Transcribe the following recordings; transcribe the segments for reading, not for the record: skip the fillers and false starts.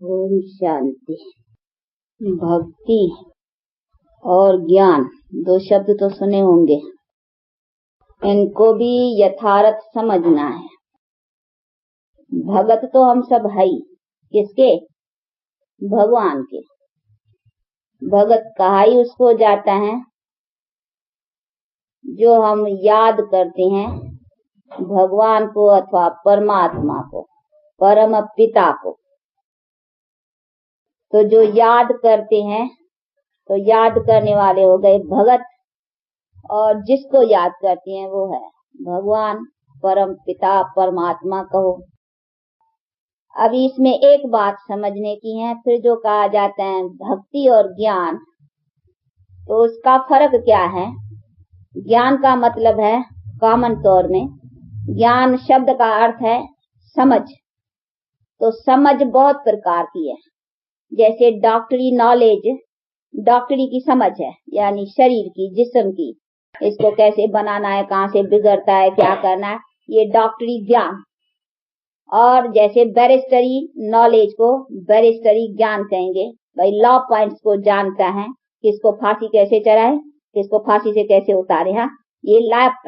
ओम शांति। भक्ति और ज्ञान दो शब्द तो सुने होंगे, इनको भी यथार्थ समझना है। भगत तो हम सब है ही, किसके? भगवान के। भगत कहा ही उसको जाता है जो हम याद करते हैं भगवान को अथवा परमात्मा को, परम पिता को। तो जो याद करते हैं तो याद करने वाले हो गए भगत, और जिसको याद करते हैं वो है भगवान, परम पिता, परमात्मा कहो। अब इसमें एक बात समझने की है, फिर जो कहा जाता है भक्ति और ज्ञान, तो उसका फर्क क्या है? ज्ञान का मतलब है कॉमन तौर में, ज्ञान शब्द का अर्थ है समझ। तो समझ बहुत प्रकार की है, जैसे डॉक्टरी नॉलेज, डॉक्टरी की समझ है, यानी शरीर की, जिस्म की, इसको कैसे बनाना है, कहाँ से बिगड़ता है, क्या करना है, ये डॉक्टरी ज्ञान। और जैसे बैरिस्टरी नॉलेज को बैरिस्टरी ज्ञान कहेंगे, भाई लॉ पॉइंट्स को जानता है, किसको फांसी कैसे चढ़ाए, किसको फांसी से कैसे उतारे, हाँ, ये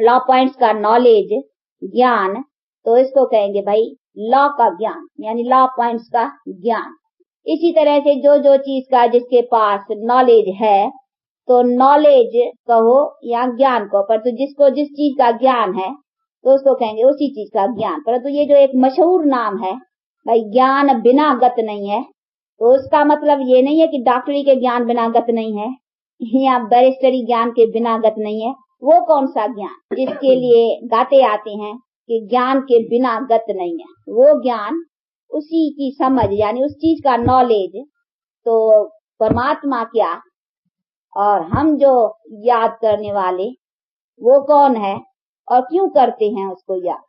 लॉ पॉइंट्स का नॉलेज ज्ञान, तो इसको कहेंगे भाई लॉ का ज्ञान, यानी लॉ पॉइंट्स का ज्ञान। इसी तरह से जो चीज का जिसके पास नॉलेज है, तो नॉलेज कहो या ज्ञान कहो, पर तो जिसको जिस चीज का ज्ञान है तो उसको कहेंगे उसी चीज का ज्ञान। परंतु ये जो एक मशहूर नाम है भाई ज्ञान बिना गत नहीं है, तो उसका मतलब ये नहीं है कि डॉक्टरी के ज्ञान बिना गत नहीं है या बैरिस्टरी ज्ञान के बिना गत नहीं है। वो कौन सा ज्ञान जिसके लिए गाते आते हैं कि ज्ञान के बिना गत नहीं है, वो ज्ञान, उसी की समझ, यानी उस चीज का नॉलेज। तो परमात्मा क्या और हम जो याद करने वाले वो कौन है और क्यों करते हैं उसको याद,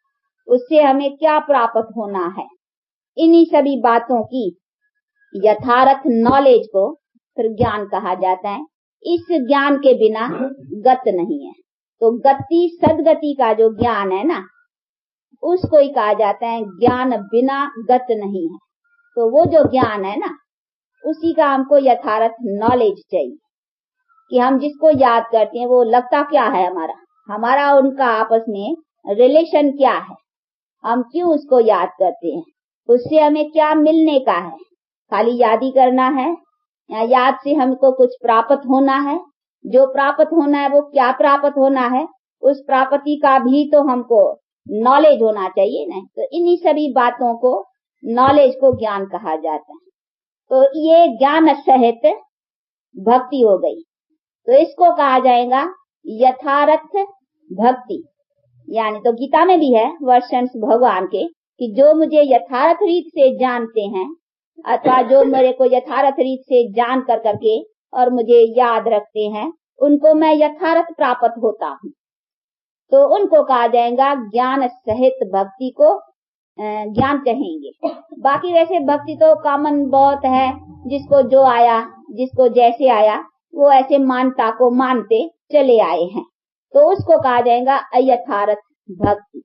उससे हमें क्या प्राप्त होना है, इन्हीं सभी बातों की यथार्थ नॉलेज को फिर ज्ञान कहा जाता है। इस ज्ञान के बिना गत नहीं है। तो गति सदगति का जो ज्ञान है ना, उसको ही कहा जाता है ज्ञान बिना गत नहीं है। तो वो जो ज्ञान है ना, उसी का हमको यथार्थ नॉलेज चाहिए कि हम जिसको याद करते हैं वो लगता क्या है, हमारा उनका आपस में रिलेशन क्या है, हम क्यों उसको याद करते हैं, उससे हमें क्या मिलने का है, खाली याद ही करना है या याद से हमको कुछ प्राप्त होना है, जो प्राप्त होना है वो क्या प्राप्त होना है, उस प्राप्ति का भी तो हमको नॉलेज होना चाहिए ना। तो इन्हीं सभी बातों को, नॉलेज को ज्ञान कहा जाता है। तो ये ज्ञान सहित भक्ति हो गई, तो इसको कहा जाएगा यथार्थ भक्ति। यानी तो गीता में भी है वर्षंस भगवान के कि जो मुझे यथार्थ रीत से जानते हैं, अथवा जो मेरे को यथार्थ रीत से जान कर करके और मुझे याद रखते हैं, उनको मैं यथार्थ प्राप्त होता हूँ। तो उनको कहा जाएगा ज्ञान सहित भक्ति को ज्ञान कहेंगे। बाकी वैसे भक्ति तो कॉमन बहुत है, जिसको जो आया, जिसको जैसे आया वो ऐसे मानता को मानते चले आए हैं, तो उसको कहा जाएगा अयथार्थ भक्ति।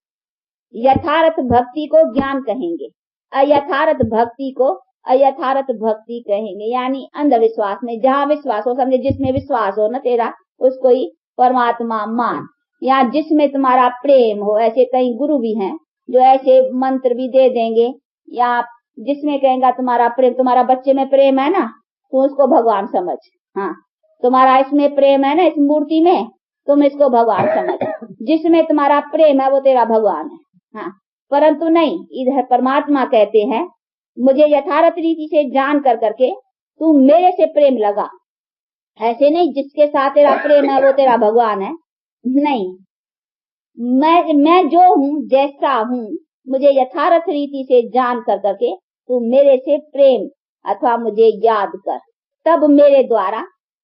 यथार्थ भक्ति को ज्ञान कहेंगे, अयथार्थ भक्ति को अयथार्थ भक्ति कहेंगे। यानी अंधविश्वास में जहाँ विश्वास हो, समझे जिसमें विश्वास हो ना तेरा, उसको ही परमात्मा मान। या जिसमें तुम्हारा प्रेम हो, ऐसे कई गुरु भी हैं जो ऐसे मंत्र भी दे देंगे, या जिसमें कहेगा तुम्हारा प्रेम, तुम्हारा बच्चे में प्रेम है ना, तो उसको भगवान समझ, हाँ, तुम्हारा इसमें प्रेम है ना, इस मूर्ति में, तुम इसको भगवान समझ, जिसमें तुम्हारा प्रेम है वो तेरा भगवान है, हाँ। परंतु नहीं, इधर परमात्मा कहते हैं मुझे यथार्थ रीति से जान कर करके तू मेरे से प्रेम लगा। ऐसे नहीं जिसके साथ तेरा प्रेम है वो तेरा भगवान है, नहीं, मैं जो हूँ, जैसा हूँ, मुझे यथार्थ रीति से जान कर करके तू मेरे से प्रेम अथवा मुझे याद कर, तब मेरे द्वारा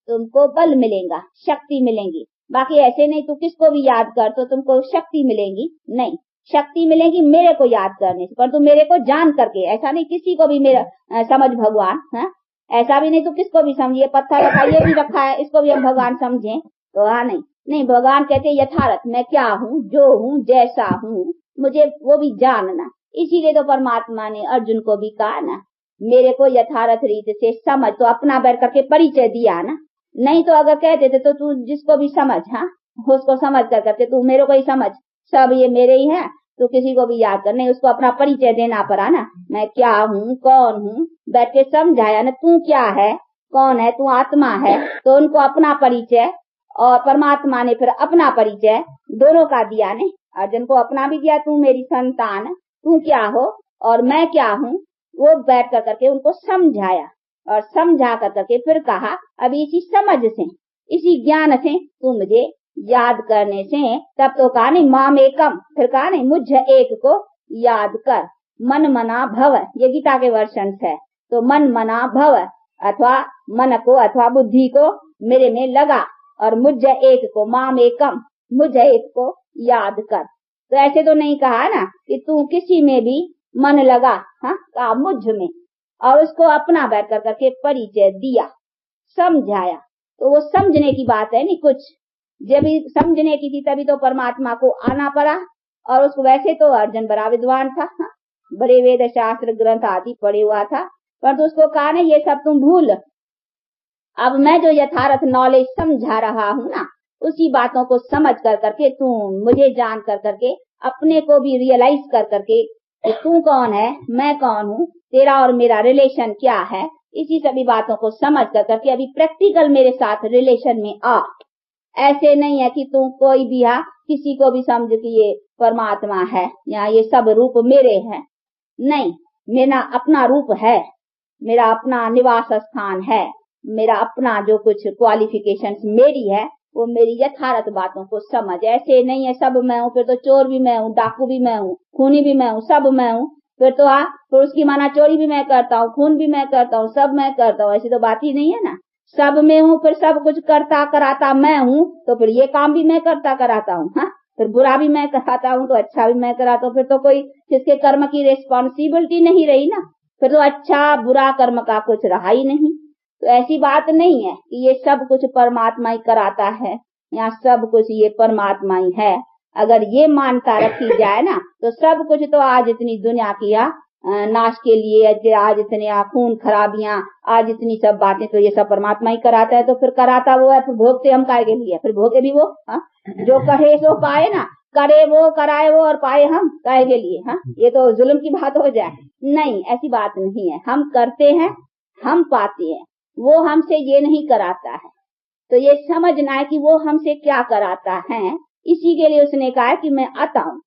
तुमको बल मिलेगा, शक्ति मिलेगी। बाकी ऐसे नहीं तू किसको भी याद कर तो तुमको शक्ति मिलेगी, नहीं, शक्ति मिलेगी मेरे को याद करने से, पर तू मेरे को जान करके। ऐसा नहीं किसी को भी मेरा समझ भगवान, हाँ, ऐसा भी नहीं तू किसको भी समझिए, पत्थर रखा, ये भी रखा है, इसको भी हम भगवान समझे, तो हाँ, नहीं, भगवान कहते यथार्थ, मैं क्या हूँ, जो हूँ, जैसा हूँ, मुझे वो भी जानना। इसीलिए तो परमात्मा ने अर्जुन को भी कहा ना मेरे को यथार्थ रीत से समझ, तो अपना बैठ करके परिचय दिया ना। नहीं तो अगर कह देते तो तू जिसको भी समझ, हाँ उसको समझ कर करके तू मेरे को ही समझ, सब ये मेरे ही है, तो किसी को भी याद कर, नहीं उसको अपना परिचय देना पड़ा ना, मैं क्या हूँ कौन हूँ, बैठ के समझाया ना, तू क्या है कौन है, तू आत्मा है, तो उनको अपना परिचय और परमात्मा ने फिर अपना परिचय दोनों का दिया ने। अर्जुन को अपना भी दिया, तू मेरी संतान, तू क्या हो और मैं क्या हूँ, वो बैठ कर करके उनको समझाया और समझा कर करके फिर कहा अभी इसी समझ से, इसी ज्ञान से तू मुझे याद करने से, तब तो कहा नहीं माम एकम, फिर कहा नहीं मुझ एक को याद कर, मन मना भव, ये गीता के वर्षन है, तो मन मना भव अथवा मन को अथवा बुद्धि को मेरे में लगा और मुझ एक को, माम एकम, मुझ एक को याद कर। तो ऐसे तो नहीं कहा ना कि तू किसी में भी मन लगा, हाँ कहा मुझ में, और उसको अपना बैठ कर करके परिचय दिया, समझाया। तो वो समझने की बात है नहीं, कुछ जब समझने की थी तभी तो परमात्मा को आना पड़ा, और उसको वैसे तो अर्जुन बड़ा विद्वान था, हाँ? बड़े वेद शास्त्र ग्रंथ आदि पढ़े हुआ था, परंतु उसको कहा नहीं ये सब तुम भूल, अब मैं जो यथार्थ नॉलेज समझा रहा हूँ ना, उसी बातों को समझ कर करके तू मुझे जान कर करके अपने को भी रियलाइज कर करके कि तू कौन है मैं कौन हूँ, तेरा और मेरा रिलेशन क्या है, इसी सभी बातों को समझ कर करके अभी प्रैक्टिकल मेरे साथ रिलेशन में आ। ऐसे नहीं है कि तू कोई भी किसी को भी समझ कि ये परमात्मा है या ये सब रूप मेरे हैं, नहीं, मेरा अपना रूप है, मेरा अपना निवास स्थान है, मेरा अपना जो कुछ क्वालिफिकेशंस मेरी है वो मेरी यथार्थ बातों को समझ। ऐसे नहीं है सब मैं हूँ, फिर तो चोर भी मैं हूँ, डाकू भी मैं हूँ, खूनी भी मैं हूँ, सब मैं हूँ, फिर तो फिर उसकी माना चोरी भी मैं करता हूँ, खून भी मैं करता हूँ, सब मैं करता हूँ, ऐसी तो बात ही नहीं है ना। सब में हूँ, फिर सब कुछ करता कराता मैं हूँ, तो फिर ये काम भी मैं करता कराता हूँ, हाँ फिर बुरा भी मैं कराता हूँ तो अच्छा भी मैं कराता हूँ, फिर तो कोई किसके कर्म की रिस्पॉन्सिबिलिटी नहीं रही ना, फिर तो अच्छा बुरा कर्म का कुछ रहा ही नहीं। तो ऐसी बात नहीं है कि ये सब कुछ परमात्मा ही कराता है या सब कुछ ये परमात्मा ही है। अगर ये मानता रखी जाए ना तो सब कुछ तो आज इतनी दुनिया की नाश के लिए, आज इतने खून खराबियां, आज इतनी सब बातें तो ये सब परमात्मा ही कराता है, तो फिर कराता वो है, फिर भोगते हम काय के लिए, फिर भोगे भी वो, जो कहे सो पाए ना, करे वो कराए वो और पाए हम काय के लिए, हाँ ये तो जुल्म की बात हो जाए। नहीं, ऐसी बात नहीं है, हम करते हैं हम पाते हैं, वो हमसे ये नहीं कराता है। तो ये समझना है कि वो हमसे क्या कराता है, इसी के लिए उसने कहा कि मैं आता हूँ,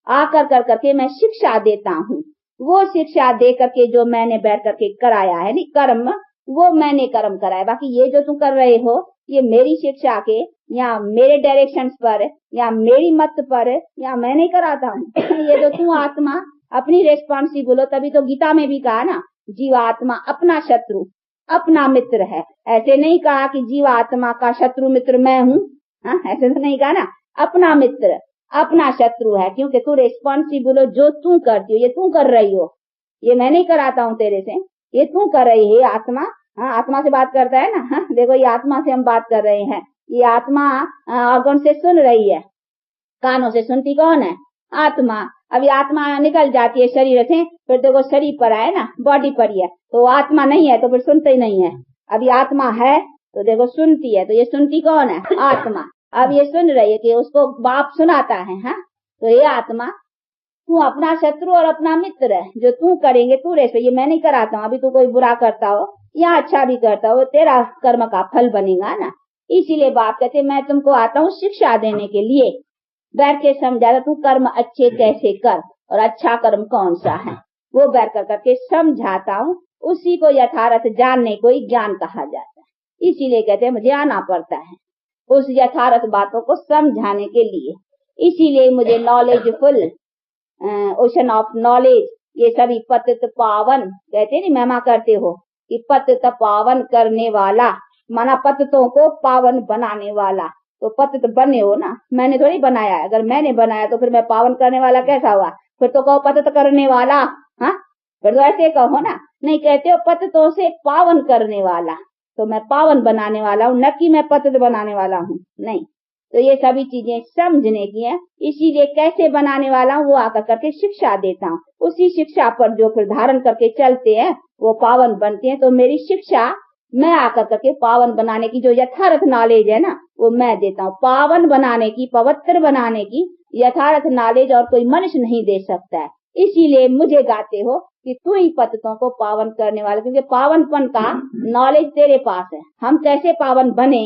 आकर कर करके मैं शिक्षा देता हूँ, वो शिक्षा दे करके जो मैंने बैठ करके कराया है नहीं कर्म, वो मैंने कर्म कराया, बाकी ये जो तुम कर रहे हो ये मेरी शिक्षा के या मेरे डायरेक्शंस पर या मेरी मत पर या मैं नहीं कराता हूँ। ये जो तू आत्मा अपनी रेस्पॉन्सिबल हो, तभी तो गीता में भी कहा ना जीवात्मा अपना शत्रु अपना मित्र है। ऐसे नहीं कहा कि जीवात्मा का शत्रु मित्र मैं हूँ, ऐसे तो नहीं कहा ना, अपना मित्र अपना शत्रु है, क्योंकि तू रेस्पॉन्सिबल हो, जो तू करती हो ये तू कर रही हो, ये मैं नहीं कराता हूँ तेरे से, ये तू कर रही है आत्मा। हाँ आत्मा से बात करता है ना, हाँ देखो ये आत्मा से हम बात कर रहे हैं, ये आत्मा ऑर्गन से सुन रही है, कानों से सुनती कौन है आत्मा। अभी आत्मा निकल जाती है शरीर से, फिर देखो शरीर पर है ना, बॉडी पर ही है, तो आत्मा नहीं है तो फिर सुनते ही नहीं है। अभी आत्मा है तो देखो सुनती है, तो ये सुनती कौन है आत्मा। अब ये सुन रही है कि उसको बाप सुनाता है, हाँ तो ये आत्मा तू अपना शत्रु और अपना मित्र है, जो तू करेंगे तू रेस, ये मैं नहीं कराता हूँ। अभी तू कोई बुरा करता हो या अच्छा भी करता हो, तेरा कर्म का फल बनेगा ना। इसीलिए बाप कहते मैं तुमको आता हूँ शिक्षा देने के लिए, बैठ के समझा तू कर्म अच्छे कैसे कर और अच्छा कर्म कौन सा है, वो बैठ कर करके समझाता हूँ। उसी को यथार्थ जानने को ही ज्ञान कहा जाता है। इसीलिए कहते हैं मुझे आना पड़ता है उस यथार्थ बातों को समझाने के लिए। इसीलिए मुझे नॉलेजफुल ओशन ऑफ नॉलेज, ये सभी पतित पावन कहते नहीं महिमा करते हो कि पतित पावन करने वाला, माना पतितों को पावन बनाने वाला। तो पतित बने हो ना, मैंने थोड़ी बनाया, अगर मैंने बनाया तो फिर मैं पावन करने वाला कैसा हुआ, फिर तो कहो पतित करने वाला, हाँ फिर तो ऐसे कहो ना, नहीं कहते हो पतितों से पावन करने वाला, तो मैं पावन बनाने वाला हूँ, न कि मैं पतित बनाने वाला हूँ, नहीं। तो ये सभी चीजें समझने की है। इसीलिए कैसे बनाने वाला हूँ वो आकर करके शिक्षा देता हूँ। उसी शिक्षा पर जो फिर धारण करके चलते हैं वो पावन बनते हैं। तो मेरी शिक्षा मैं आकर करके पावन बनाने की जो यथार्थ नॉलेज है ना वो मैं देता हूँ। पावन बनाने की, पवित्र बनाने की यथार्थ नॉलेज और कोई मनुष्य नहीं दे सकता है। इसीलिए मुझे गाते हो कि तू ही पतितों को पावन करने वाला, क्योंकि पावनपन का नॉलेज तेरे पास है। हम कैसे पावन बने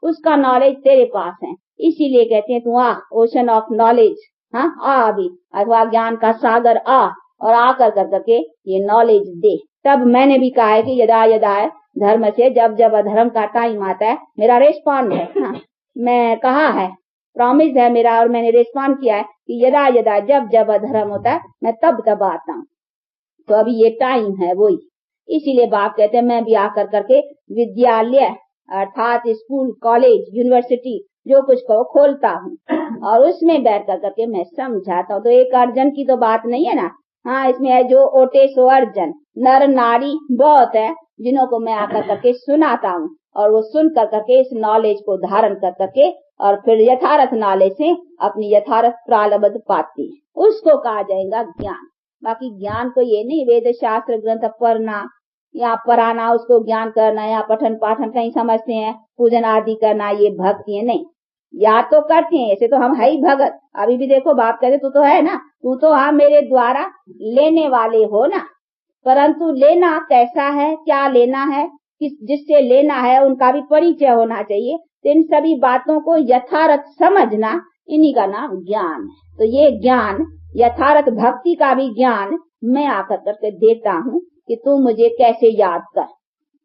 उसका नॉलेज तेरे पास है। इसीलिए कहते हैं तू आ, ओशन ऑफ नॉलेज, हाँ आ अभी, अथवा ज्ञान का सागर आ, और आकर कर करके ये नॉलेज दे। तब मैंने भी कहा है कि यदा यदा है धर्म से, जब जब अधर्म का टाइम आता है, मेरा रेस्पॉन्ड है, हाँ मैं कहा है, प्रॉमिस है मेरा, और मैंने रेस्पॉन्ड किया है कि यदा यदा जब जब अधर्म होता है मैं तब तब आता हूँ। तो अभी ये टाइम है वही। इसीलिए बाप कहते हैं मैं भी आकर करके विद्यालय अर्थात स्कूल, कॉलेज, यूनिवर्सिटी जो कुछ को खोलता हूँ और उसमें बैठ कर करके मैं समझाता हूँ। तो एक अर्जन की तो बात नहीं है ना, हाँ इसमें है जो ओटे सो अर्जन, नर नारी बहुत है जिन्हों को मैं आकर करके सुनाता हूँ, और वो सुन कर करके इस नॉलेज को धारण कर करके और फिर यथार्थ नॉलेज से अपनी यथार्थ प्रारब्ध पाती है। उसको कहा जाएगा ज्ञान। बाकी ज्ञान को ये नहीं वेद शास्त्र ग्रंथ पढ़ना या पढ़ाना, उसको ज्ञान करना या पठन पाठन कहीं समझते हैं, पूजन आदि करना, ये भक्ति है नहीं। या तो करते हैं, ऐसे तो हम है ही भगत। अभी भी देखो बाप कहते तू तो है ना, तू तो हाँ मेरे द्वारा लेने वाले हो ना, परंतु लेना कैसा है, क्या लेना है, किस जिससे लेना है उनका भी परिचय होना चाहिए। तो इन सभी बातों को यथार्थ समझना, इन्हीं का नाम ज्ञान है। तो ये ज्ञान यथार्थ भक्ति का भी ज्ञान मैं आकर करके देता हूँ कि तू मुझे कैसे याद कर।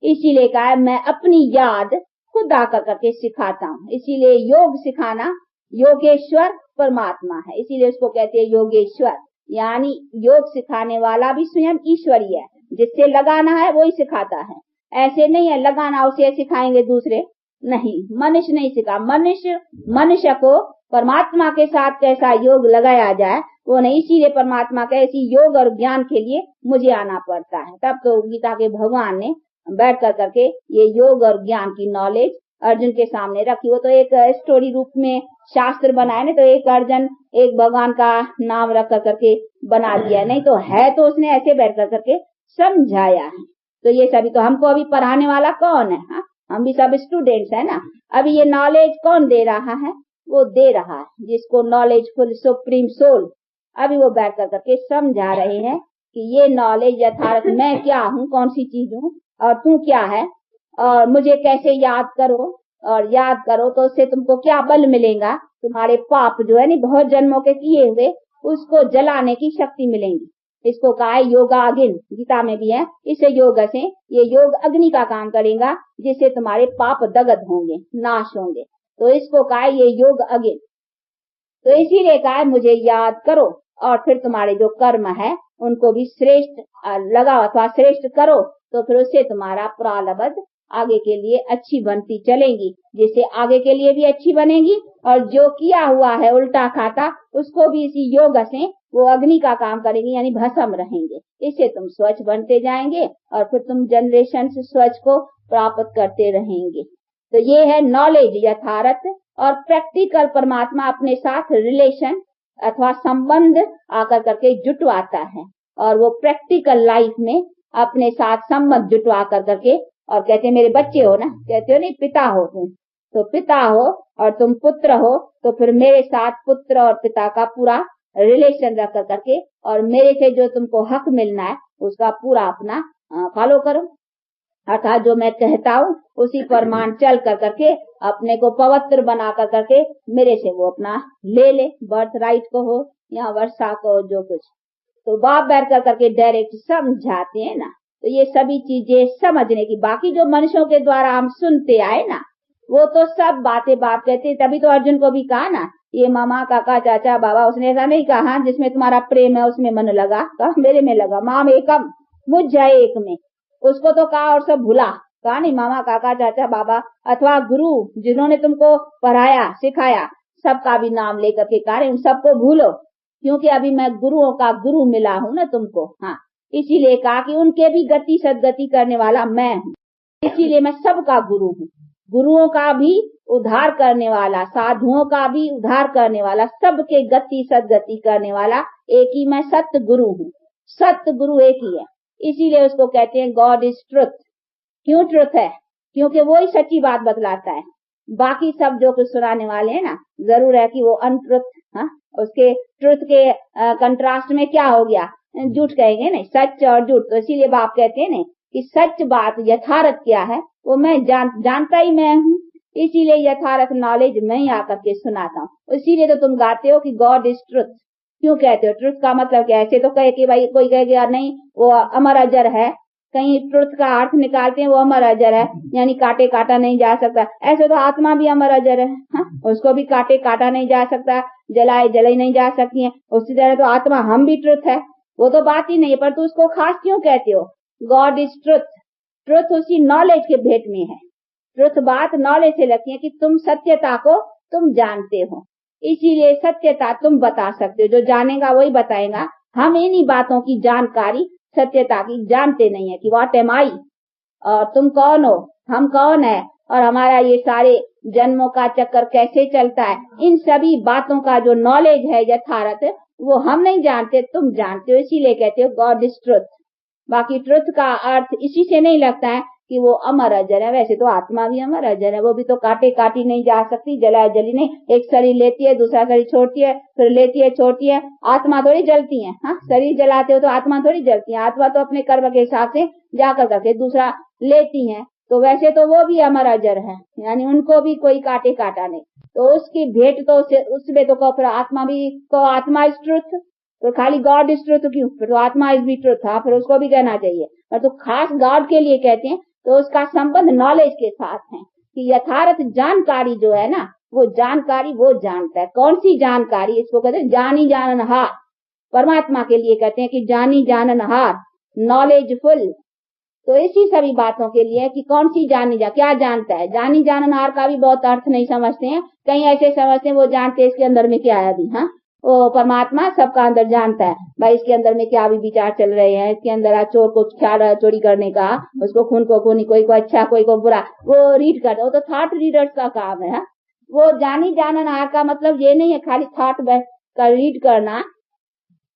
इसीलिए कहा है मैं अपनी याद खुद आकर करके सिखाता हूँ। इसीलिए योग सिखाना, योगेश्वर परमात्मा है, इसीलिए उसको कहते हैं योगेश्वर। यानी योग सिखाने वाला भी स्वयं ईश्वरी है, जिससे लगाना है वही सिखाता है। ऐसे नहीं है लगाना उसे सिखाएंगे दूसरे, नहीं, मनुष्य नहीं सिखा। मनुष्य को परमात्मा के साथ कैसा योग लगाया जाए वो नहीं। इसीलिए परमात्मा का ऐसी योग और ज्ञान के लिए मुझे आना पड़ता है। तब तो गीता के भगवान ने बैठ कर करके ये योग और ज्ञान की नॉलेज अर्जुन के सामने रखी। वो तो एक स्टोरी रूप में शास्त्र बनाए ना, तो एक अर्जुन एक भगवान का नाम रख कर करके बना दिया, नहीं तो है तो उसने ऐसे बैठ कर करके समझाया है। तो ये सभी तो हमको अभी पढ़ाने वाला कौन है, हाँ हम भी सब स्टूडेंट्स है ना। अभी ये नॉलेज कौन दे रहा है, वो दे रहा है जिसको नॉलेजफुल सुप्रीम सोल। अभी वो बैठ कर करके समझा रहे हैं कि ये नॉलेज यथार्थ मैं क्या हूँ, कौन सी चीज हूँ और तू क्या है, और मुझे कैसे याद करो, और याद करो तो उससे तुमको क्या बल मिलेगा। तुम्हारे पाप जो है ना बहुत जन्मों के किए हुए, उसको जलाने की शक्ति मिलेगी। इसको कहा है योगा अग्नि, गीता में भी है। इस योग से ये योग अग्नि का काम करेगा, जिससे तुम्हारे पाप दग्ध होंगे, नाश होंगे। तो इसको कहा है ये योग अग्नि। तो इसीलिए कहा है मुझे याद करो, और फिर तुम्हारे जो कर्म है उनको भी श्रेष्ठ लगाओ अथवा श्रेष्ठ करो, तो फिर उससे तुम्हारा प्रारब्ध आगे के लिए अच्छी बनती चलेगी, जिससे आगे के लिए भी अच्छी बनेगी। और जो किया हुआ है उल्टा खाता, उसको भी इसी योग से वो अग्नि का काम करेंगे, यानी भस्म रहेंगे। इससे तुम स्वच्छ बनते जाएंगे और फिर तुम जनरेशन से स्वच्छ को प्राप्त करते रहेंगे। तो ये है नॉलेज यथार्थ और प्रैक्टिकल। परमात्मा अपने साथ रिलेशन अथवा संबंध आकर करके जुटवाता है, और वो प्रैक्टिकल लाइफ में अपने साथ संबंध जुटवा कर करके, और कहते मेरे बच्चे हो ना, कहते हो नहीं पिता हो तुम, तो पिता हो और तुम पुत्र हो, तो फिर मेरे साथ पुत्र और पिता का पूरा रिलेशन रख कर करके, और मेरे से जो तुमको हक मिलना है उसका पूरा अपना फॉलो करो। अर्थात जो मैं कहता हूँ उसी प्रमाण चल कर करके अपने को पवित्र बना कर करके मेरे से वो अपना ले ले, बर्थ राइट को हो या वर्षा को हो, जो कुछ। तो बाप बैठ कर करके डायरेक्ट समझाते हैं ना। तो ये सभी चीजें समझने की, बाकी जो मनुष्यों के द्वारा हम सुनते आए ना, वो तो सब बातें बाप कहते। तभी तो अर्जुन को भी कहा ना, ये मामा काका चाचा बाबा, उसने ऐसा नहीं कहा जिसमें तुम्हारा प्रेम है उसमें मन लगा, कहा मेरे में लगा, माम एकम मुझ जाए एक में। उसको तो कहा और सब भूला, कहा नहीं मामा काका चाचा बाबा अथवा गुरु जिन्होंने तुमको पढ़ाया सिखाया, सबका भी नाम लेकर के कहा उन सबको भूलो, क्योंकि अभी मैं गुरुओं का गुरु मिला हूं ना तुमको। हाँ, इसीलिए कहा कि उनके भी गति सदगति करने वाला मैं हूँ, इसीलिए मैं सबका गुरु हूँ। गुरुओं का भी उद्धार करने वाला, साधुओं का भी उद्धार करने वाला, सबके गति सदगति करने वाला एक ही मैं सत्य गुरु हूँ। सत्य गुरु एक ही है, इसीलिए उसको कहते हैं गॉड इज ट्रुथ। क्यों ट्रुथ है? क्योंकि वो ही सच्ची बात बतलाता है। बाकी सब जो कुछ सुनाने वाले हैं ना, जरूर है कि वो अनट्रुथ, हाँ, उसके ट्रुथ के कंट्रास्ट में क्या हो गया, झूठ कहेंगे नहीं, सच और झूठ। तो इसीलिए बाप कहते हैं ना कि सच बात यथार्थ क्या है वो मैं जानता ही मैं हूँ, इसीलिए यथार्थ नॉलेज मैं ही आकर के सुनाता हूँ। इसीलिए तो तुम गाते हो कि गॉड इज ट्रुथ। क्यों कहते हो? ट्रुथ का मतलब क्या है? ऐसे तो कहे कि भाई कोई कहेगा नहीं वो अमर अजर है, कहीं ट्रुथ का अर्थ निकालते हैं वो अमर अजर है, यानी काटे काटा नहीं जा सकता। ऐसे तो आत्मा भी अमर अजर है, हाँ? उसको भी काटे काटा नहीं जा सकता, जलाए जलाई नहीं जा सकती है। उसी तरह तो आत्मा हम भी ट्रुथ है, वो तो बात ही नहीं है, पर तू उसको खास क्यों कहते हो? God is truth. ट्रुथ उसी नॉलेज के भेंट में है। ट्रुथ बात नॉलेज से लगती है कि तुम सत्यता को तुम जानते हो, इसीलिए सत्यता तुम बता सकते हो। जो जानेगा वही बताएगा। हम इन्हीं बातों की जानकारी सत्यता की जानते नहीं है कि व्हाट एम आई, और तुम कौन हो, हम कौन है, और हमारा ये सारे जन्मों का चक्कर कैसे चलता है, इन सभी बातों का जो नॉलेज है यथार्थ, वो हम नहीं जानते, तुम जानते हो। इसीलिए कहते हो गॉड इज ट्रुथ। बाकी ट्रुथ का अर्थ इसी से नहीं लगता है कि वो अमर अजर है। वैसे तो आत्मा भी अमर अजर है, वो भी तो काटे काटी नहीं जा सकती, जलाए जली नहीं। एक शरीर लेती है, दूसरा शरीर छोड़ती है, फिर लेती है, छोड़ती है। आत्मा थोड़ी जलती है, हाँ? शरीर जलाते हो तो आत्मा थोड़ी जलती है। आत्मा तो अपने कर्म के हिसाब से जाकर करके दूसरा लेती है। तो वैसे तो वो भी अमर अजर है, यानी उनको भी कोई काटे काटा नहीं। तो उसकी भेंट तो उसमें तो फिर आत्मा भी को आत्मा इज ट्रुथ, तो खाली गॉड इज ट्रुथ क्यों? फिर तो आत्मा इज भी ट्रुथ, हाँ, फिर उसको भी कहना चाहिए। पर तो खास गॉड के लिए कहते हैं तो उसका संबंध नॉलेज के साथ है कि यथार्थ जानकारी जो है ना, वो जानकारी वो जानता है। कौन सी जानकारी? इसको कहते हैं जानी जाननहार। परमात्मा के लिए कहते हैं कि जानी जाननहार, नॉलेजफुल। तो इसी सभी बातों के लिए कि कौन सी क्या जानता है। जानी जाननहार का भी बहुत अर्थ नहीं समझते हैं, कहीं ऐसे समझते हैं वो जानते हैं इसके अंदर में क्या है अभी, हाँ? वो परमात्मा सबका अंदर जानता है, भाई इसके अंदर में क्या भी विचार चल रहे हैं, इसके अंदर चोर को चोरी करने का, उसको खून को खूनी, कोई को अच्छा कोई को बुरा, वो रीड करता है। वो तो थॉट रीडर्स का काम है। वो जानी जाननहार का मतलब ये नहीं है खाली थॉट का रीड करना,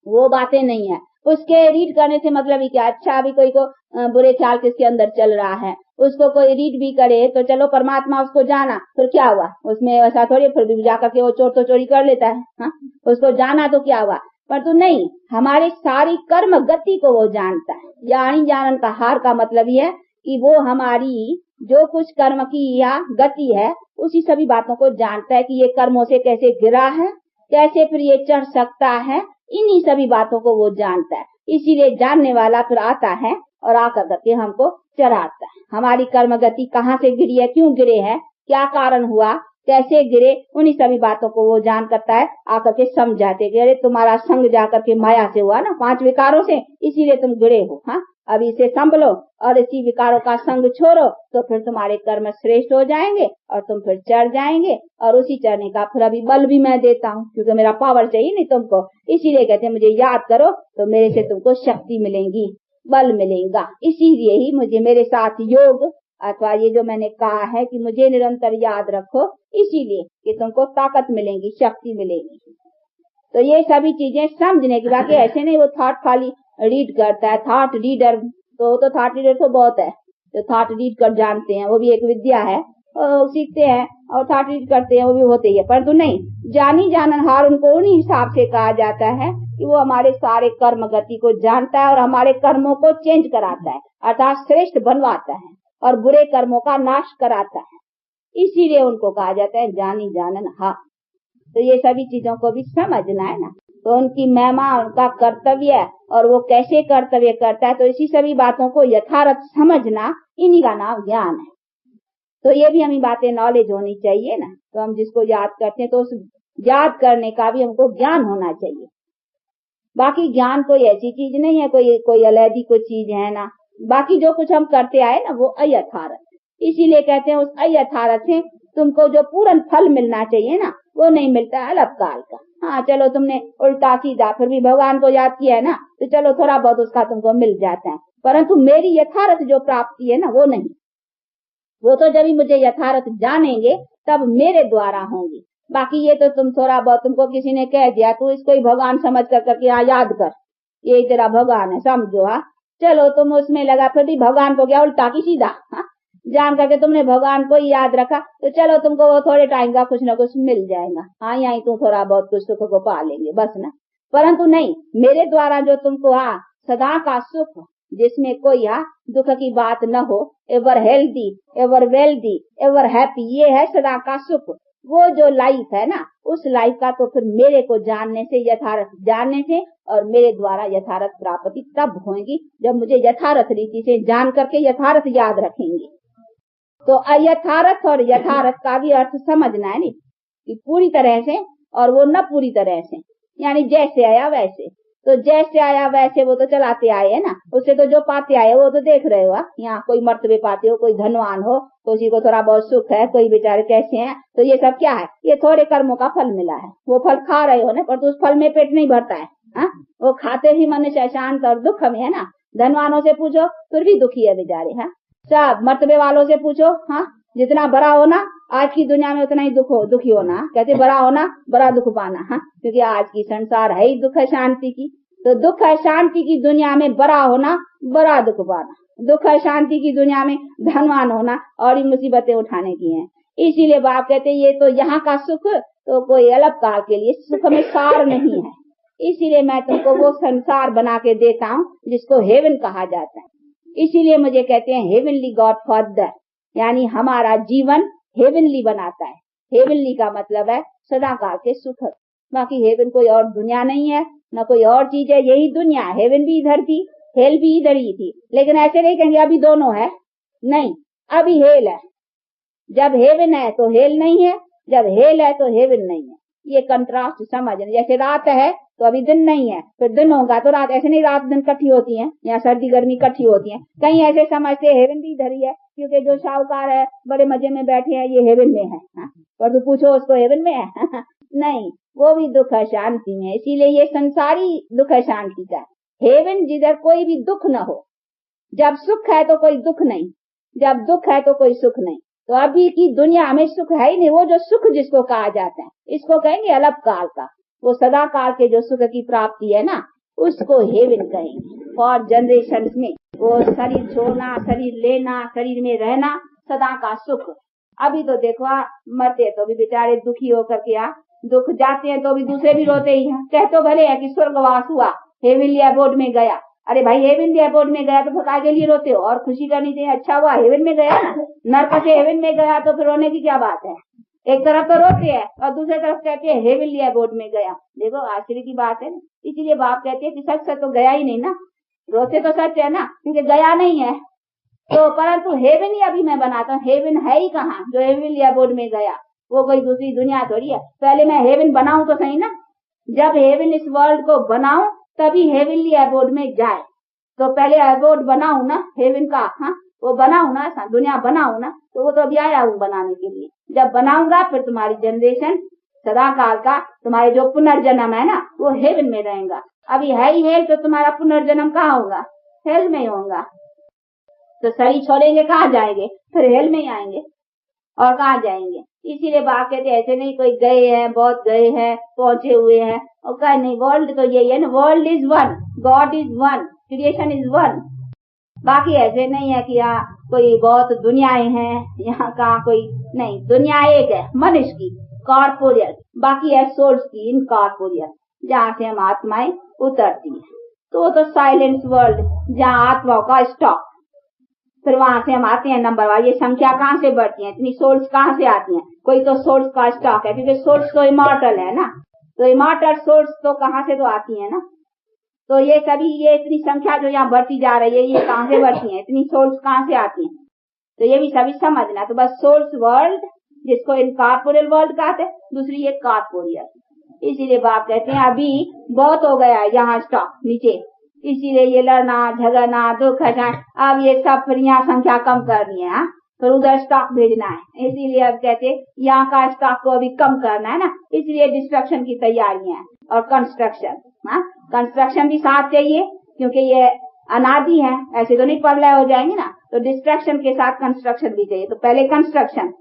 वो बातें नहीं है। उसके रीड करने से मतलब ही क्या? अच्छा अभी कोई को बुरे ख्याल किसके अंदर चल रहा है, उसको कोई रीड भी करे तो चलो परमात्मा उसको जाना, फिर क्या हुआ उसमें? ऐसा थोड़ी फिर भी जाकर के वो चोर तो चोरी कर लेता है, हाँ? उसको जाना तो क्या हुआ? पर तो नहीं, हमारी सारी कर्म गति को वो जानता है। यानी जानन का हार का मतलब ये है कि वो हमारी जो कुछ कर्म की या गति है उसी सभी बातों को जानता है कि ये कर्मों से कैसे गिरा है, कैसे फिर ये चढ़ सकता है, इन्हीं सभी बातों को वो जानता है। इसीलिए जानने वाला फिर आता है और आकर करके हमको चढ़ाता है। हमारी कर्म गति कहाँ से गिरी है, क्यों गिरे हैं, क्या कारण हुआ, कैसे गिरे, उन्हीं सभी बातों को वो जान करता है, आकर के समझाते कि अरे तुम्हारा संग जाकर के माया से हुआ ना, 5 विकारों से, इसीलिए तुम गिरे हो, हाँ? अब इसे संभलो और इसी विकारों का संग छोड़ो तो फिर तुम्हारे कर्म श्रेष्ठ हो जाएंगे और तुम फिर चढ़ जाएंगे। और उसी चढ़ने का फिर अभी बल भी मैं देता हूँ, क्योंकि मेरा पावर चाहिए नहीं तुमको। इसीलिए कहते हैं मुझे याद करो तो मेरे से तुमको शक्ति मिलेगी, बल मिलेगा। इसीलिए ही मुझे मेरे साथ योग अथवा ये जो मैंने कहा है कि मुझे निरंतर याद रखो, इसीलिए कि तुमको ताकत मिलेगी, शक्ति मिलेगी। तो ये सभी चीजें समझने की बात है। ऐसे नहीं वो थॉट खाली रीड करता है, थॉट रीडर तो थॉट रीडर तो बहुत है जो थॉट रीड कर जानते हैं, वो भी एक विद्या है, और सीखते हैं और थॉट रीड करते हैं, वो भी होते ही है। परंतु नहीं, जानी जाननहार उनको उन्हीं हिसाब से कहा जाता है कि वो हमारे सारे कर्म गति को जानता है और हमारे कर्मों को चेंज कराता है, अर्थात श्रेष्ठ बनवाता है और बुरे कर्मों का नाश कराता है। इसीलिए उनको कहा जाता है जानी जाननहार। तो ये सभी चीजों को भी समझना है ना, तो उनकी महिमा, उनका कर्तव्य और वो कैसे कर्तव्य करता है, तो इसी सभी बातों को यथार्थ समझना, इन्हीं का नाम ज्ञान है। तो ये भी हमें बातें नॉलेज होनी चाहिए ना। तो हम जिसको याद करते हैं तो उस याद करने का भी हमको ज्ञान होना चाहिए। बाकी ज्ञान कोई ऐसी चीज नहीं है, कोई अलग ही कोई चीज है ना। बाकी जो कुछ हम करते आए ना वो अयथार्थ, इसीलिए कहते हैं उस अयथार्थ से तुमको जो पूर्ण फल मिलना चाहिए ना वो नहीं मिलता है, अल्पकाल का। हाँ चलो तुमने उल्टा सीधा फिर भी भगवान को याद किया है ना, तो चलो थोड़ा बहुत उसका तुमको मिल जाता है, परंतु मेरी यथार्थ जो प्राप्ति है ना वो नहीं। वो तो जब ही मुझे यथार्थ जानेंगे तब मेरे द्वारा होंगी। बाकी ये तो तुम थोड़ा बहुत, तुमको किसी ने कह दिया तू इसको ही भगवान समझ कर करके याद कर, ये तेरा भगवान है समझो। हाँ चलो तुम उसमें लगा, फिर भी भगवान को क्या उल्टा की सीधा जान करके तुमने भगवान को ही याद रखा, तो चलो तुमको वो थोड़े टाइम का कुछ ना कुछ मिल जाएगा। हाँ यही तुम थोड़ा बहुत कुछ सुख को पा लेंगे बस ना। परंतु नहीं, मेरे द्वारा जो तुमको सदा का सुख, जिसमें कोई दुख की बात न हो, ever healthy, ever wealthy, ever happy, ये है सदा का सुख। वो जो लाइफ है ना, उस लाइफ का तो फिर मेरे को जानने से, यथार्थ जानने से और मेरे द्वारा यथार्थ प्राप्ति तब होगी जब मुझे यथार्थ रीति से जान करके यथार्थ याद रखेंगे। तो अयथार्थ और यथार्थ का भी अर्थ समझना है नहीं कि पूरी तरह से और वो न पूरी तरह से, यानी जैसे आया वैसे। तो जैसे आया वैसे वो तो चलाते आए है ना, उससे तो जो पाते आए वो तो देख रहे हो। यहाँ कोई मर्तबे पाते हो, कोई धनवान हो, किसी को थोड़ा बहुत सुख है, कोई बेचारे कैसे हैं, तो ये सब क्या है, ये थोड़े कर्मों का फल मिला है। वो फल खा रहे हो ना, पर तो उस फल में पेट नहीं भरता है। वो खाते ही मनुष्य अशांत और दुख में है ना। धनवानों से पूछो फिर भी दुखी है बेचारे। सब मर्तबे वालों से पूछो, जितना बड़ा होना आज की दुनिया में उतना ही दुखी होना। कहते बड़ा होना बड़ा दुख पाना। क्योंकि आज की संसार है ही दुख है शांति की। तो दुख है शांति की दुनिया में बड़ा होना, बड़ा दुख पाना। दुख है शांति की दुनिया में धनवान होना और ही मुसीबतें उठाने की हैं। इसीलिए बाप कहते ये तो यहाँ का सुख तो कोई अलग काल के लिए, सुख में सार नहीं है। इसीलिए मैं तुमको वो संसार बना के देता हूँ जिसको हेवन कहा जाता है। इसीलिए मुझे कहते हैं हेवनली गॉड फादर, यानी हमारा जीवन हेवनली बनाता है। हेवनली का मतलब है सदा काल के सुख। बाकी हेवन कोई और दुनिया नहीं है, न कोई और चीज है, यही दुनिया है। हेवन भी इधर थी, हेल भी इधर ही थी, लेकिन ऐसे नहीं कहेंगे अभी दोनों है, नहीं, अभी हेल है। जब हेवन है तो हेल नहीं है, जब हेल है तो हेवन नहीं है। ये कंट्रास्ट समझना। जैसे रात है तो अभी दिन नहीं है, फिर दिन होगा तो रात। ऐसे नहीं रात दिन इकट्ठी होती है या सर्दी गर्मी इकट्ठी होती है। कहीं ऐसे समझते हेवन भी इधर ही है, क्योंकि जो शाहूकार है बड़े मजे में बैठे हैं ये हेवन में है, पर तू पूछो उसको हेवन में है नहीं, वो भी दुख है शांति में। इसीलिए ये संसारी दुख है शांति का। हेवन जिधर कोई भी दुख न हो। जब सुख है तो कोई दुख नहीं, जब दुख है तो कोई सुख नहीं। तो अभी की दुनिया में सुख है ही नहीं। वो जो सुख जिसको कहा जाता है, इसको कहेंगे अलग काल का। वो सदा काल के जो सुख की प्राप्ति है ना, उसको हेवन कहेंगे। फॉर जनरेशन में वो शरीर छोड़ना, शरीर लेना, शरीर में रहना, सदा का सुख। अभी तो देखो मरते तो भी बेचारे दुखी होकर के दुख जाते हैं तो भी दूसरे भी रोते ही हैं। कह तो भले है कि स्वर्गवास हुआ, हेवनली अबोर्ड में गया। अरे भाई हेवनली अबोर्ड में गया तो फिर आगे लिए रोते हो और खुशी करनी चाहिए, अच्छा हुआ हेवन में गया ना। नरक से हेवन में गया तो फिर रोने की क्या बात है। एक तरफ तो रोते हैं और दूसरी तरफ कहते हैं हेवनली अबोर्ड में गया। देखो आश्चर्य की बात है। इसीलिए बाप कहते हैं कि सच सच तो गया ही नहीं ना। रोते तो सच है ना, क्योंकि गया नहीं है। तो परंतु हेवन ही अभी मैं बनाता हूँ। हेवन है ही कहाँ जो हेवनली अबोर्ड में गया। वो कोई दूसरी दुनिया थोड़ी है। पहले मैं हेवन बनाऊं तो सही ना। जब हेवन इस वर्ल्ड को बनाऊं तभी हेवनली अबोर्ड में जाए। तो पहले अबोर्ड बनाऊं ना हेवन का, वो बनाऊं ना, दुनिया बनाऊं ना, तो वो तो अभी आया हूँ बनाने के लिए। जब बनाऊंगा फिर तुम्हारी जनरेशन सदा काल का, तुम्हारे जो पुनर्जन्म है ना, वो हेवन में रहेगा। अभी है ही हेल, तो तुम्हारा पुनर्जन्म कहाँ होगा? हेल में ही होगा। तो शरीर छोड़ेंगे कहाँ जाएंगे? फिर हेल में ही आएंगे और कहाँ जाएंगे। इसीलिए बाप कहते ऐसे नहीं कोई गए हैं, बहुत गए हैं, पहुंचे हुए हैं और कहा नहीं। वर्ल्ड तो यही है ना, world is one, God is one, creation is one. बाकी ऐसे नहीं है कि यहाँ कोई बहुत दुनियाएं हैं, यहाँ कहाँ कोई नहीं। दुनिया एक है मनुष्य की, कॉर्पोरियल, बाकी है सोल्स की, इनकॉर्पोरियल, जहाँ से हम आत्माएं उतरती हैं। तो वो तो साइलेंस वर्ल्ड, जहाँ आत्माओं का स्टॉक। फिर वहां से हम आते हैं नंबर वार। ये संख्या कहाँ से बढ़ती है, इतनी सोल्स कहाँ से आती हैं? कोई तो सोल्स का स्टॉक है, क्योंकि सोल्स तो इमॉर्टल है ना। तो इमॉर्टल सोल्स तो कहाँ से तो आती है ना। तो ये सभी, ये इतनी संख्या जो यहाँ बढ़ती जा रही है, ये कहाँ से बढ़ती है? इतनी सोल्स कहाँ से आती हैं? तो ये भी सभी समझना। तो बस सोल्स वर्ल्ड, जिसको इनकॉर्पोरियल वर्ल्ड कहते हैं, दूसरी ये कॉर्पोरियल। इसीलिए बाप कहते हैं अभी बहुत हो गया है यहाँ स्टॉक नीचे। इसीलिए ये लड़ना झगड़ना दुख है, अब ये सब फिर यहाँ संख्या कम करनी है, फिर उधर स्टॉक भेजना है। इसीलिए अब कहते यहाँ का स्टॉक को अभी कम करना है ना। इसलिए डिस्ट्रक्शन की तैयारियां और कंस्ट्रक्शन। कंस्ट्रक्शन भी साथ चाहिए, क्योंकि ये अनादि है, ऐसे तो नहीं प्रलय हो जाएंगे ना। तो डिस्ट्रक्शन के साथ कंस्ट्रक्शन भी चाहिए। तो पहले कंस्ट्रक्शन,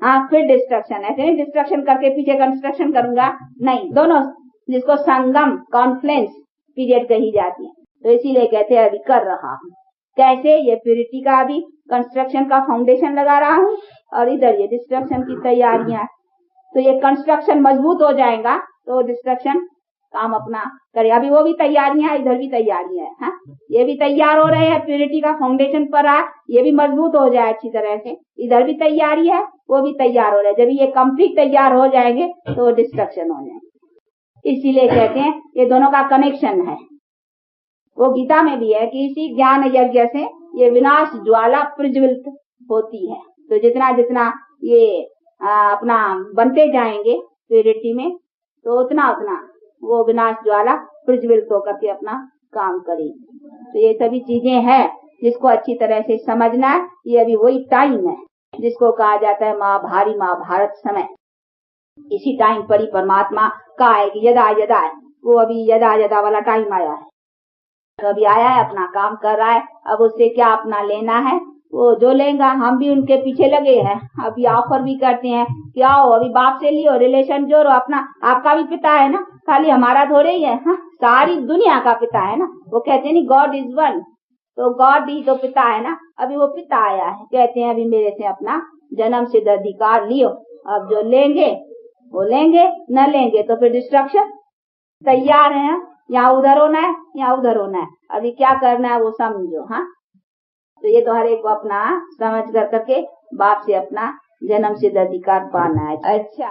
हाँ, फिर डिस्ट्रक्शन। ऐसे नहीं डिस्ट्रक्शन करके पीछे कंस्ट्रक्शन करूंगा, नहीं, दोनों, जिसको संगम, कॉन्फ्लेंस पीरियड कही जाती है। तो इसीलिए कहते हैं अभी कर रहा हूँ। कैसे? ये प्यूरिटी का अभी कंस्ट्रक्शन का फाउंडेशन लगा रहा हूँ और इधर ये डिस्ट्रक्शन की तैयारियां। तो ये कंस्ट्रक्शन मजबूत हो जाएगा तो डिस्ट्रक्शन काम अपना करे। अभी वो भी तैयारियां, इधर भी तैयारियां है, ये भी तैयार हो रहे हैं, प्यूरिटी का फाउंडेशन पर आ, ये भी मजबूत हो जाए अच्छी तरह से। इधर भी तैयारी है, वो भी तैयार हो रहा है। जब ये कंप्लीट तैयार हो जाएंगे तो डिस्ट्रक्शन हो जाएंगे। इसीलिए कहते हैं ये दोनों का कनेक्शन है। वो गीता में भी है कि इसी ज्ञान यज्ञ से ये विनाश ज्वाला प्रज्वलित होती है। तो जितना जितना ये अपना बनते जाएंगे प्यूरिटी में, तो उतना उतना वो विनाश ज्वाला प्रज्वलित होकर के अपना काम करेगी। तो ये सभी चीजें हैं जिसको अच्छी तरह से समझना है। ये अभी वही टाइम है जिसको कहा जाता है महाभारत समय। इसी टाइम पर ही परमात्मा का है कि यदा यदा है, वो अभी यदा यदा वाला टाइम आया है। तो अभी आया है, अपना काम कर रहा है। अब उससे क्या अपना लेना है, वो जो लेगा, हम भी उनके पीछे लगे हैं। अभी ऑफर भी करते हैं कि आओ अभी बाप से लियो, रिलेशन जोड़ो, अपना आपका भी पिता है ना, खाली हमारा थोड़े ही है, सारी दुनिया का पिता है ना। वो कहते हैं नहीं, गॉड इज वन, तो गॉड ही तो पिता है ना। अभी वो पिता आया है, कहते हैं अभी मेरे से अपना जन्म सिद्ध अधिकार लियो। अब जो लेंगे वो लेंगे, न लेंगे तो फिर डिस्ट्रक्शन। तैयार है, यहाँ उधर होना है, यहाँ उधर होना है, अभी क्या करना है वो समझो। हाँ, तो ये तो हर एक को अपना समझ कर करके बाप से अपना जन्म सिद्ध अधिकार पाना है। अच्छा।